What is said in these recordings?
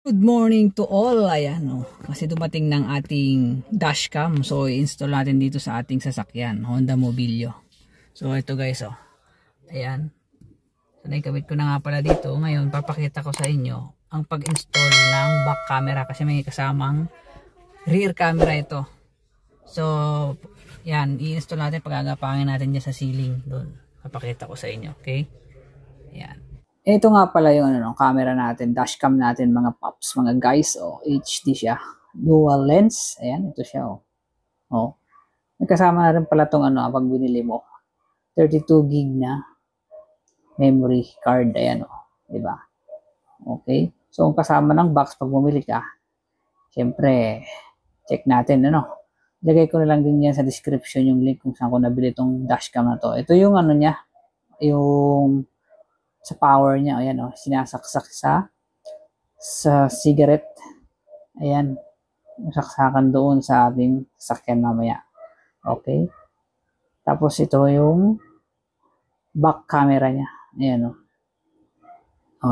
Good morning to all. Ayan, no. Kasi dumating ng ating dashcam. So, i-install natin dito sa ating sasakyan, Honda Mobilio. So, ito guys, oh. Ayan. So, naikabit ko na nga pala dito. Ngayon, papakita ko sa inyo ang pag-install ng back camera. Kasi may kasamang rear camera ito. So, yan. I-install natin. Pagagapangin natin dyan sa ceiling. Doon. Papakita ko sa inyo. Okay? Ayan. Ito nga pala yung camera natin, dashcam natin mga paps, mga guys. HD siya. Dual lens. Ayan, ito siya. Nagkasama na rin pala itong pag binili mo. 32 gig na memory card. Ayan, diba? Okay. So, ang kasama ng box pag bumili ka, syempre, check natin, Lagay ko na lang din yan sa description yung link kung saan ko nabili itong dashcam na to. Ito yung niya, yung sa power niya, ayan sinasaksak sa cigarette. Ayan, saksakan doon sa ating sasakyan mamaya. Okay? Tapos ito yung back camera niya. Ayan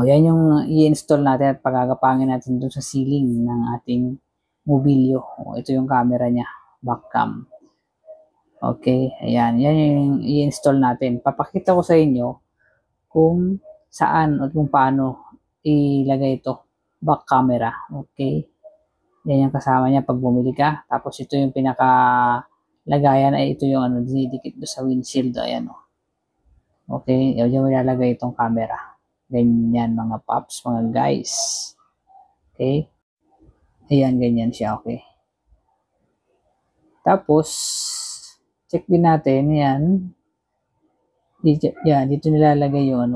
yan yung i-install natin at pagagapangin natin doon sa ceiling ng ating mobilyo. Ito yung camera niya, back cam. Okay, ayan. Yan yung i-install natin. Papakita ko sa inyo kung saan at kung paano ilagay ito, back camera. Okay, yan yung kasama niya pag bumili ka. Tapos ito yung pinakalagayan ay ito yung dinidikit do sa windshield. Ayan okay, yan yung ilalagay itong camera. Ganyan mga paps, mga guys. Okay, ayan, ganyan siya. Okay, tapos check din natin yan. Dito nilalagay yung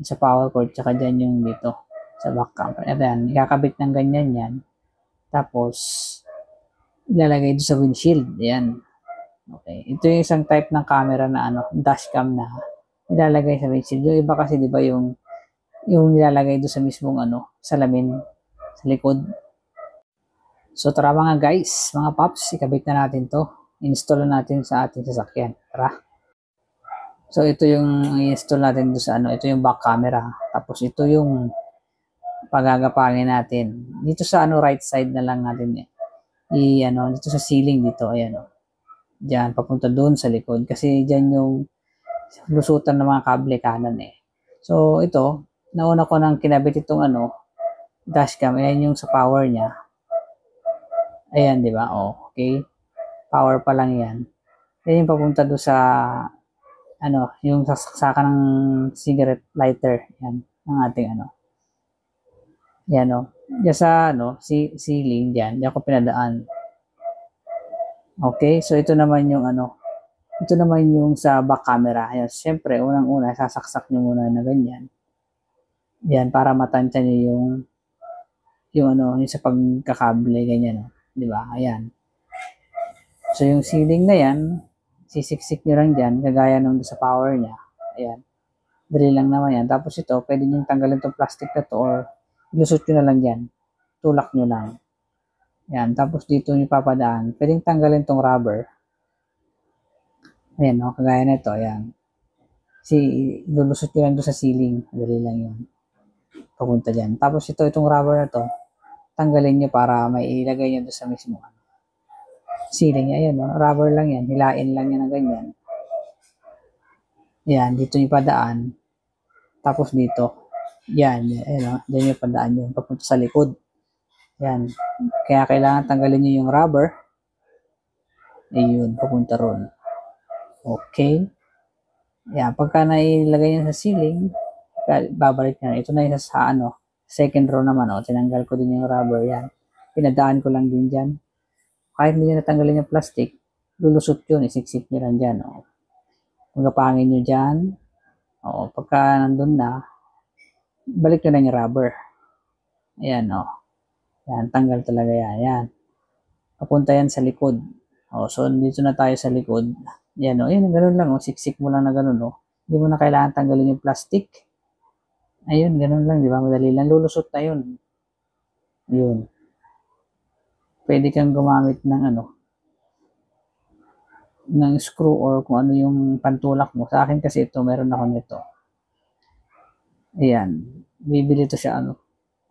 sa power cord, tsaka dyan yung dito sa back camera. Ayan, ikakabit ng ganyan yan. Tapos, ilalagay dito sa windshield. Ayan. Okay. Ito yung isang type ng camera na dashcam na ilalagay sa windshield. Yung iba kasi, di ba, yung nilalagay doon sa mismong salamin sa likod. So, tara mga guys, mga paps, ikabit na natin to. Install natin sa ating sasakyan. Tara. So, ito yung i-install natin doon sa ito yung back camera. Tapos, ito yung pagagapangin natin. Dito sa right side na lang natin dito sa ceiling dito, ayan Diyan, papunta doon sa likod. Kasi diyan yung lusutan ng mga kable kanan So, ito, nauna ko nang kinabit itong dashcam. Ayan yung sa power niya. Ayan, di ba? Okay. Power pa lang yan. Yan yung papunta doon sa yung sasaksakan ng cigarette lighter. Yan, ang ating Yan Diyan sa ceiling diyan ko pinadaan. Okay, so ito naman yung ito naman yung sa back camera. Ayan, syempre unang-una sasaksak niyo muna na ganyan. Yan para matansya niyo yung sa pagkakable ganyan, di ba? Ayan. So yung ceiling na yan, sisiksik nyo lang dyan, kagaya nung sa power niya. Ayan. Dali lang naman yan. Tapos ito, pwede nyo tanggalin itong plastic na to or ilusot nyo na lang dyan. Tulak nyo lang. Ayan. Tapos dito nyo papadaan. Pwedeng tanggalin itong rubber. Ayan, kagaya na ito. Ayan. Ilulusot nyo lang doon sa ceiling. Dali lang yun. Papunta dyan. Tapos itong rubber na to, tanggalin nyo para may ilagay nyo doon sa mismo ceiling. Ayan, rubber lang yan. Hilain lang yan ng ganyan. Yan, dito yung padaan. Tapos dito. Yan, ayan dyan yung padaan yun. Papunta sa likod. Yan. Kaya kailangan tanggalin nyo yung rubber. Ayun, papunta ron. Okay. Yan, pagka nailagay nyo sa ceiling, babalik na. Ito na yung sa second row naman. Tinanggal ko din yung rubber. Yan. Pinadaan ko lang din dyan. Kahit hindi nyo natanggalin yung plastic, lulusot yun, isiksik nyo lang dyan. Magapangin nyo dyan. Pagka nandun na, balik nyo lang yung rubber. Ayan, Yan, tanggal talaga yan. Yan. Papunta yan sa likod. So, dito na tayo sa likod. Yan, Yan, ganun lang, siksik mo lang na ganun, Hindi mo na kailangan tanggalin yung plastic. Ayun, ganun lang, di ba? Madali lang. Lulusot na yun. Ayun. Pwede kang gumamit ng ng screw or kung ano yung pantulak mo. Sa akin kasi ito, meron ako nito. Ayan. Bibili ito siya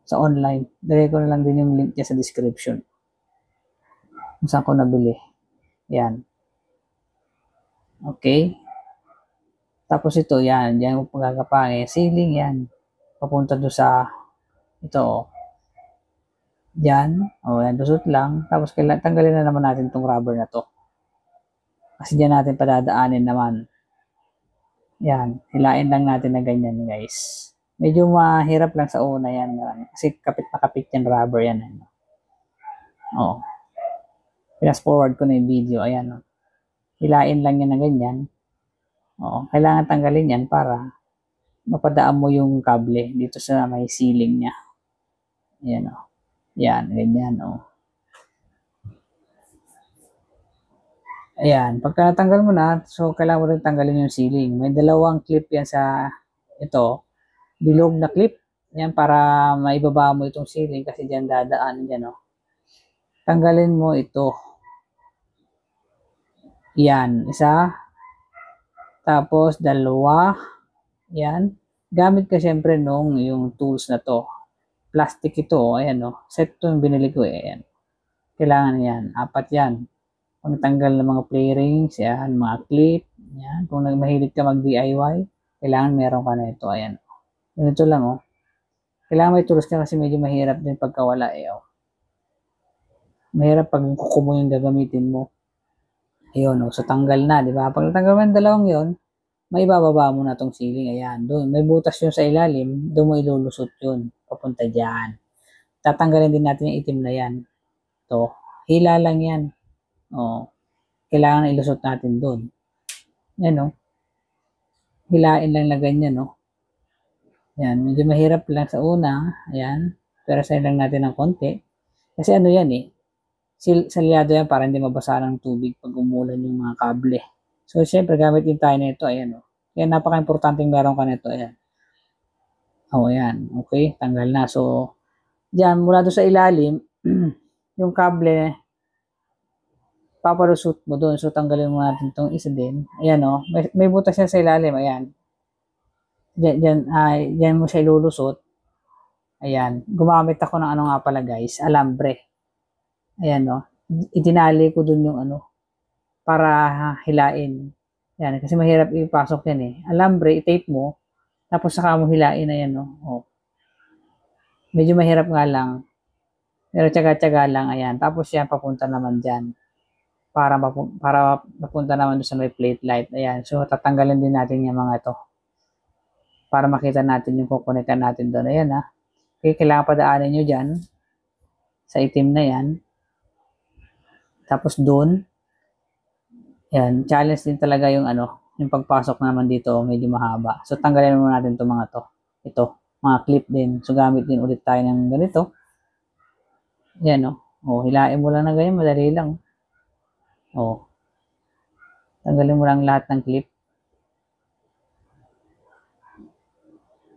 sa online. Lagay ko na lang din yung link niya sa description. Kung saan ko nabili. Yan. Okay. Tapos ito, yan. Yan yung pagkakapangin. Ceiling yan. Papunta doon sa ito. Yan. O, yan. Lusot lang. Tapos tanggalin na naman natin itong rubber na to. Kasi dyan natin padadaanin naman. Yan. Hilain lang natin na ganyan, guys. Medyo mahirap lang sa una yan. Kasi kapit na kapit yan rubber yan. O. Pinas forward ko na yung video. Ayan. O. Hilain lang yan na ganyan. Oo, kailangan tanggalin yan para mapadaan mo yung kable dito sa may ceiling niya. Ayan o. Yan, ganyan o. Ayan, pagka natanggal mo na, so kailangan mo rin tanggalin yung ceiling. May dalawang clip yan sa ito. Bilog na clip. Yan para maibaba mo itong ceiling kasi dyan dadaan dyan o. Tanggalin mo ito. Yan, isa. Tapos, dalawa. Yan. Gamit ka syempre nung yung tools na to. Plastic ito. Ayan o. Set to yung binili ko. Ayan. Kailangan yan. 4 yan. Pagtanggal ng mga play rings. Yan. Mga clip. Yan. Kung mahilig ka mag-DIY, kailangan meron ka na ito. Ayan. Ganito lang o. Kailangan may tools ka kasi medyo mahirap din pagkawala o. Mahirap pag kuko mo yung gagamitin mo. Ayun, so tanggal na, di ba? Pag natanggal mo yung dalawang yon, may bababa mo na tong ceiling. Ayan, doon. May butas yun sa ilalim, doon mo ilulusot yun. Papunta dyan. Tatanggalin din natin yung itim na yan. Ito, hila lang yan. O, kailangan ilusot natin doon. Yan, o. Hilain lang na ganyan, o. Yan, medyo mahirap lang sa una. Ayan, pero sa'yo lang natin ng konti. Kasi ano yan, salyado yan para hindi mabasa ng tubig pag umulan yung mga kable. So, syempre, gamit din tayo nito. Ayan, o. Kaya napaka-importanting meron ka nito. Ayan. O, ayan. Okay, tanggal na. So, dyan, mula doon sa ilalim, yung kable, papalusot mo doon. So, tanggalin mo natin itong isa din. Ayan, o. May butas yan sa ilalim. Ayan. Dyan mo siya ilulusot. Ayan. Gumamit ako ng ano nga pala, guys. Alambre. Ayan, no. Itinali ko dun yung para hilain. Ayan, kasi mahirap ipasok yan Alambre, i-tape mo, tapos saka mo hilain na yan, no. Oh. Medyo mahirap nga lang. Pero tsaga-tsaga lang, ayan. Tapos yan, papunta naman dyan. Para mapunta naman doon sa may plate light. Ayan, so tatanggalin din natin yung mga ito. Para makita natin yung kukunikan natin doon. Ayan, ha. Okay, kailangan padaanin nyo dyan. Sa itim na yan. Tapos doon, yan, challenge din talaga yung yung pagpasok naman dito, medyo mahaba. So, tanggalin muna natin itong mga to. Ito, mga clip din. So, gamit din ulit tayo ng ganito. Yan, hilain mo lang na ganyan, madali lang. Tanggalin mo lang lahat ng clip.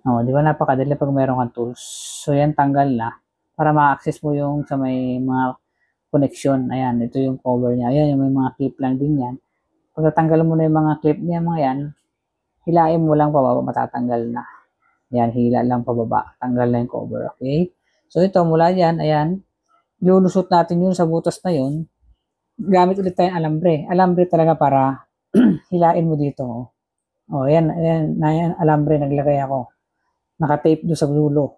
Di ba napakadali pag meron kang tools. So, yan, tanggal na. Para ma-access mo yung sa may mga connection. Ayan, ito yung cover niya. Ayan, yung may mga clip lang din yan. Pag natanggal mo na yung mga clip niya, mga yan, hilain mo lang pababa, matatanggal na. Ayan, hila lang pababa. Tanggal na yung cover, okay? So, ito, mula yan, ayan, ilulusot natin yun sa butas na yun. Gamit ulit tayong alambre. Alambre talaga para hilain mo dito. Ayan, alambre, naglagay ako. Naka-tape doon sa dulo.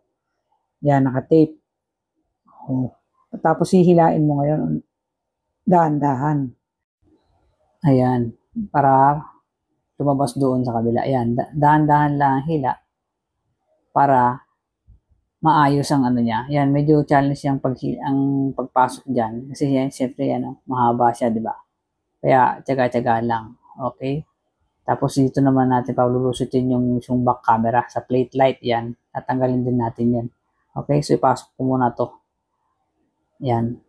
Yan, naka-tape. Tapos hihilain mo ngayon dahan-dahan. Ayan, para lumabas doon sa kabila. Ayan, dahan-dahan lang hila para maayos ang niya. Ayan, medyo challenge yung ang pagpasok diyan kasi yan, siyempre mahaba siya, di ba? Kaya tsaga-tsaga lang. Okay? Tapos dito naman natin paglulusutin yung back camera sa plate light yan. Tatanggalin din natin yan. Okay, so ipasok ko muna to. Yan.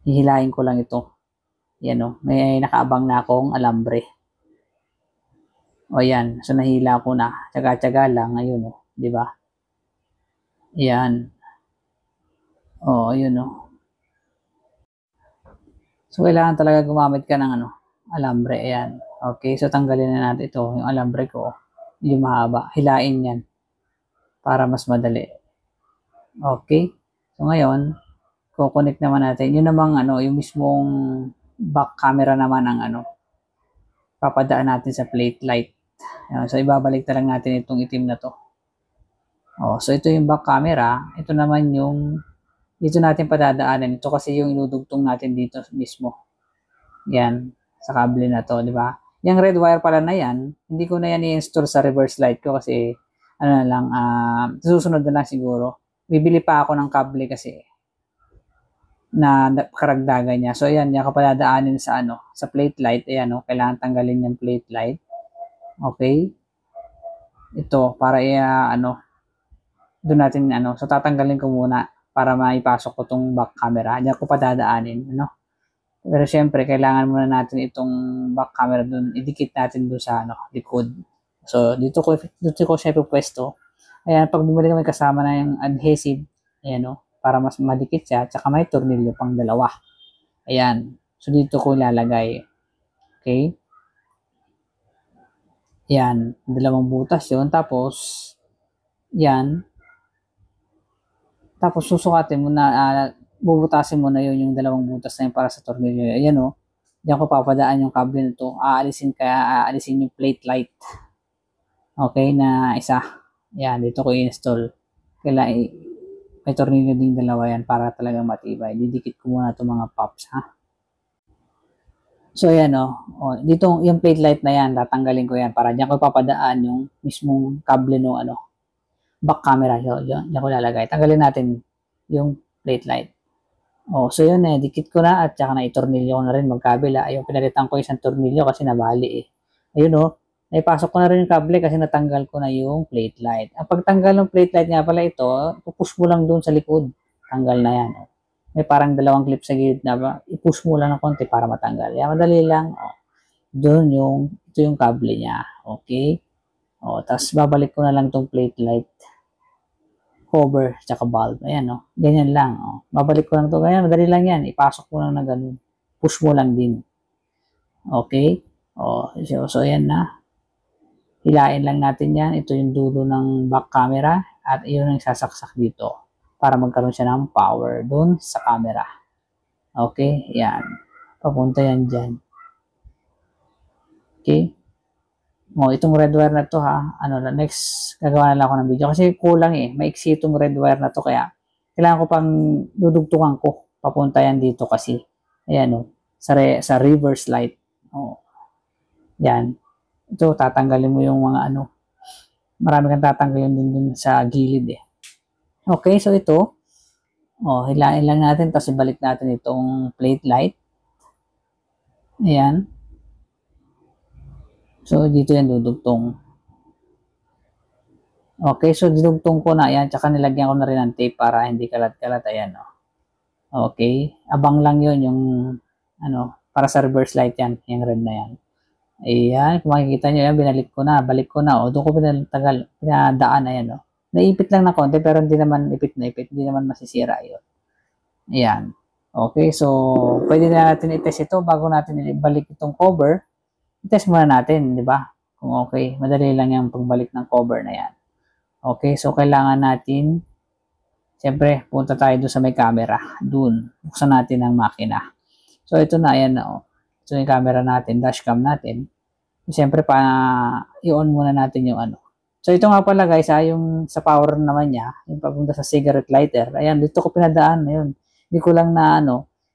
Hihilahin ko lang ito. Yan may nakaabang na akong alambre. Yan. So nahila ko na. Tsaga-tsaga lang. Ayun di ba? Yan. Ayun So kailangan talaga gumamit ka ng alambre. Ayan. Okay, so tanggalin na natin ito. Yung alambre ko. Yung mahaba. Hilain yan. Para mas madali. Okay. So ngayon, ko-connect naman natin. Yun namang yung mismong back camera naman ang papadaan natin sa plate light. So ibabalik na lang natin itong itim na to. So ito yung back camera. Ito naman yung dito natin padadaanan. Ito kasi yung inudugtong natin dito mismo. Yan, sa kable na to, di ba? Yung red wire pala na yan, hindi ko na yan i-install sa reverse light ko kasi susunod na lang siguro. Bibili pa ako ng kable kasi na karagdagan niya. So ayan, yung kapadadaanin sa sa plate light, ayan kailangan tanggalin yung plate light. Okay? Ito para doon natin so tatanggalin ko muna para maipasok ko tong back camera. Diyan ko padadaanin, Pero syempre, kailangan muna natin itong back camera doon, idikit natin doon sa likod. So dito ko siya ipupwesto. Ayan, pag bumili kami kasama na yung adhesive, ayan para mas madikit siya, tsaka may tornilyo pang dalawa. Ayan. So dito ko ilalagay. Okay? Yan, dalawang butas 'yon. Tapos yan. Tapos susukatin mo na bubutasin mo na 'yon yung dalawang butas na yun para sa tornilyo. Ayan Diyan ko papadaan yung kable nito. Aalisin yung plate light. Okay na isa. Yan, dito ko i-install. Kailangan may tornilyo din dalawa yan para talagang matibay. Didikit ko muna itong mga pops, ha? So, ayan, dito, yung plate light na yan, tatanggalin ko yan para diyan ko papadaan yung mismong kable no, back camera. So, diyan ko lalagay. Tanggalin natin yung plate light. So, yun, dikit ko na at saka na-tornilyo ko na rin magkabila. Ayun, pinalitan ko isang tornilyo kasi nabali, Ayun, naipasok ko na rin yung kable kasi natanggal ko na yung plate light. Ang pagtanggal ng plate light nga pala ito, pupush mo lang doon sa likod. Tanggal na yan, May parang dalawang clip sa gilid na ba, i-push mo lang ng konti para matanggal. Yan, madali lang. Doon ito yung kable niya. Okay? Tapos babalik ko na lang tong plate light cover tsaka bulb. Ayan, ganyan lang. Babalik ko lang to. Ganyan, madali lang yan. Ipasok mo lang na ganun. Push mo lang din. Okay? So ayan na. Hilain lang natin yan. Ito yung dulo ng back camera at iyon ang sasaksak dito para magkaroon siya ng power dun sa camera. Okay? Yan. Papunta yan dyan. Okay? Itong red wire na to next gagawa na lang ako ng video kasi kulang maiksi itong red wire na to kaya kailangan ko pang dudugtungan ko papunta yan dito kasi ayan sa reverse light. Yan. Ito tatanggalin mo yung mga marami kang tatanggalin din sa gilid Okay, so ito hilain lang natin tapos ibalik natin itong plate light. Ayan. So, dito yan dudugtong. Okay, so dudugtong ko na yan. Tsaka nilagyan ko na rin ng tape para hindi kalat-kalat. Ayan, Okay. Abang lang yun yung, para sa reverse light yan. Yung red na yan. Ayan, kung makikita nyo yan, binalik ko na. Balik ko na. Doon ko pinadaan. Ayan, Naipit lang na konti, pero hindi naman ipit na ipit. Hindi naman masisira yun. Ayan. Okay, so, pwede na natin i-test ito bago natin ibalik itong cover. I-test muna natin, di ba? Kung okay. Madali lang yung pagbalik ng cover na yan. Okay, so kailangan natin, siyempre, punta tayo doon sa may camera. Doon, buksan natin ang makina. So, ito na, ayan na, Ito yung camera natin, dashcam natin. Siyempre, i-on muna natin yung So, ito nga pala guys, yung sa power naman niya, yung papunta sa cigarette lighter. Ayan, dito ko pinadaan, ayun. Hindi ko lang na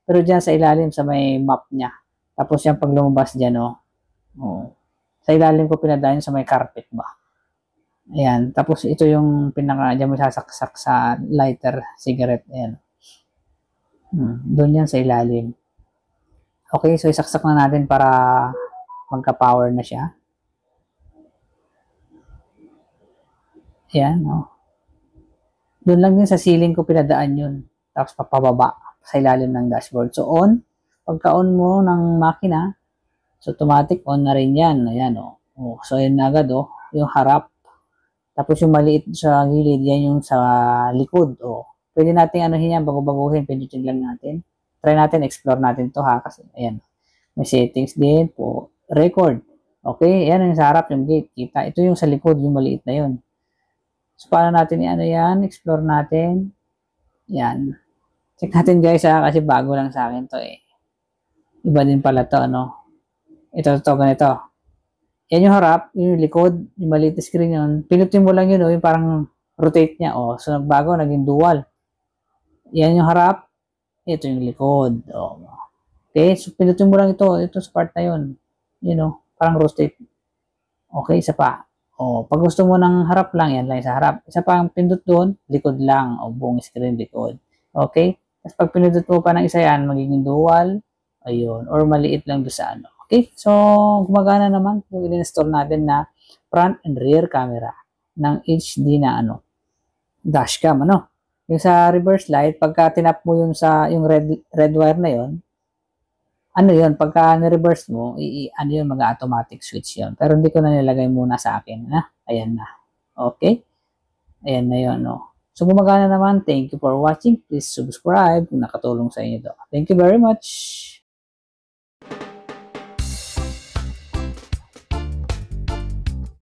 pero dyan sa ilalim, sa may map niya. Tapos yung pag lumabas dyan, sa ilalim ko pinadaan sa may carpet ba. Ayan. Tapos ito yung diyan mo sasaksak sa lighter cigarette. Ayan. Doon yan sa ilalim. Okay, so isaksak na natin para magka-power na siya. Ayan, Doon lang din sa ceiling ko pinadaan yun. Tapos papababa sa ilalim ng dashboard. So on, pagka-on mo ng makina, so, automatic on na rin yan. Ayan, So, ayan na agad, yung harap. Tapos, yung maliit sa gilid, yan yung sa likod, Pwede natin, yan, bago-baguhin. Pwede lang natin. Try natin, explore natin to ha. Kasi, ayan. May settings din po. Record. Okay, ayan yung sa harap, yung gate. Kita. Ito yung sa likod, yung maliit na yun. So, paano natin yan? Explore natin. Yan. Check natin guys ha, kasi bago lang sa akin to eh. Iba din pala to, ano. Ito, ganito. Yan yung harap, yung likod, yung maliit na screen yun. Pinutin mo lang yun, oh, yung parang rotate niya. Oh. So, nagbago, naging dual. Yan yung harap, ito yung likod. Oh. Okay, so pinutin mo lang ito sa part na yun. You know, parang rotate. Okay, isa pa. Oh, pag gusto mo ng harap lang, yan lang sa harap. Isa pa ang pindot doon, likod lang. O, buong screen likod. Okay? Tapos pag pinindot mo pa ng isa yan, magiging dual. Ayun. Or maliit lang doon sa ano. Okay? So, gumagana naman yung in-install natin na front and rear camera ng HD na ano, dashcam, ano. Yung sa reverse light, pagka tinap mo yung sa yung red wire na yon, ano yun, pagka ni-reverse mo, ano yun, mag-automatic switch yun. Pero hindi ko na nilagay muna sa akin. Ayan na. Okay? Ayan na yun, no? So, gumagana naman. Thank you for watching. Please subscribe kung nakatulong sa inyo to. Thank you very much.